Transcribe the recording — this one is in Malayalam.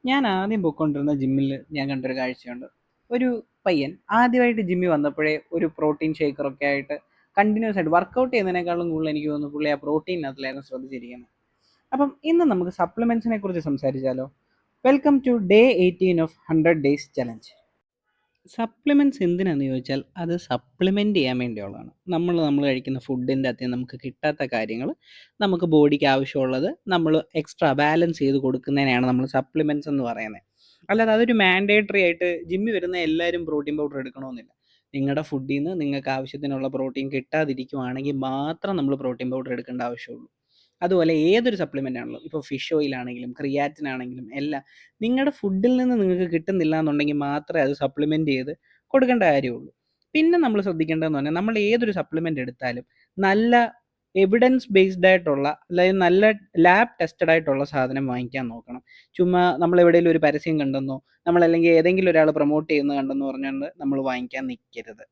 ഞാൻ ആദ്യം പൊയ്ക്കൊണ്ടിരുന്ന ജിമ്മിൽ ഞാൻ കണ്ടൊരു കാഴ്ചയുണ്ട്. ഒരു പയ്യൻ ആദ്യമായിട്ട് ജിമ്മിൽ വന്നപ്പോഴേ ഒരു പ്രോട്ടീൻ ഷേക്കറൊക്കെ ആയിട്ട് കണ്ടിന്യൂസ് ആയിട്ട് വർക്കൗട്ട് ചെയ്യുന്നതിനേക്കാളും കൂടുതൽ എനിക്ക് തോന്നുന്നു പുള്ളി ആ പ്രോട്ടീനകത്തിലായിരുന്നു ശ്രദ്ധിച്ചിരിക്കുന്നത്. അപ്പം ഇന്ന് നമുക്ക് സപ്ലിമെന്റ്സിനെ കുറിച്ച് സംസാരിച്ചാലോ? Welcome to day 18 of 100 days challenge. Supplements എന്തിനാന്ന് ചോദിച്ചാൽ അത് സപ്ലിമെൻ്റ് ചെയ്യാൻ വേണ്ടിയുള്ളതാണ്. നമ്മൾ കഴിക്കുന്ന ഫുഡിൻ്റെ അകത്ത് നമുക്ക് കിട്ടാത്ത കാര്യങ്ങൾ നമുക്ക് ബോഡിക്ക് ആവശ്യമുള്ളത് നമ്മൾ എക്സ്ട്രാ ബാലൻസ് ചെയ്ത് കൊടുക്കുന്നതിനെയാണ് നമ്മൾ സപ്ലിമെൻറ്റ്സ് എന്ന് പറയുന്നത്. അല്ലാതെ അതൊരു മാൻഡേറ്ററി ആയിട്ട് ജിമ്മിൽ വരുന്ന എല്ലാവരും പ്രോട്ടീൻ പൗഡർ എടുക്കണമെന്നില്ല. നിങ്ങളുടെ ഫുഡിൽ നിന്ന് നിങ്ങൾക്ക് ആവശ്യത്തിനുള്ള പ്രോട്ടീൻ കിട്ടാതിരിക്കുവാണെങ്കിൽ മാത്രം നമ്മൾ പ്രോട്ടീൻ പൗഡർ എടുക്കേണ്ട ആവശ്യമുള്ളൂ. അതുപോലെ ഏതൊരു സപ്ലിമെൻ്റ് ആണല്ലോ, ഇപ്പോൾ ഫിഷ് ഓയിൽ ആണെങ്കിലും ക്രിയാറ്റിൻ ആണെങ്കിലും എല്ലാം നിങ്ങളുടെ ഫുഡിൽ നിന്ന് നിങ്ങൾക്ക് കിട്ടുന്നില്ല എന്നുണ്ടെങ്കിൽ മാത്രമേ അത് സപ്ലിമെൻ്റ് ചെയ്ത് കൊടുക്കേണ്ട കാര്യമുള്ളൂ. പിന്നെ നമ്മൾ ശ്രദ്ധിക്കേണ്ടതെന്ന് പറഞ്ഞാൽ നമ്മൾ ഏതൊരു സപ്ലിമെൻ്റ് എടുത്താലും നല്ല എവിഡൻസ് ബേസ്ഡ് ആയിട്ടുള്ള, അതായത് നല്ല ലാബ് ടെസ്റ്റഡ് ആയിട്ടുള്ള സാധനം വാങ്ങിക്കാൻ നോക്കണം. ചുമ്മാ നമ്മൾ എവിടെയെങ്കിലും ഒരു പരസ്യം കണ്ടെന്നോ നമ്മളല്ലെങ്കിൽ ഏതെങ്കിലും ഒരാൾ പ്രൊമോട്ട് ചെയ്യുന്നത് കണ്ടെന്ന് പറഞ്ഞുകൊണ്ട് നമ്മൾ വാങ്ങിക്കാൻ നിൽക്കരുത്.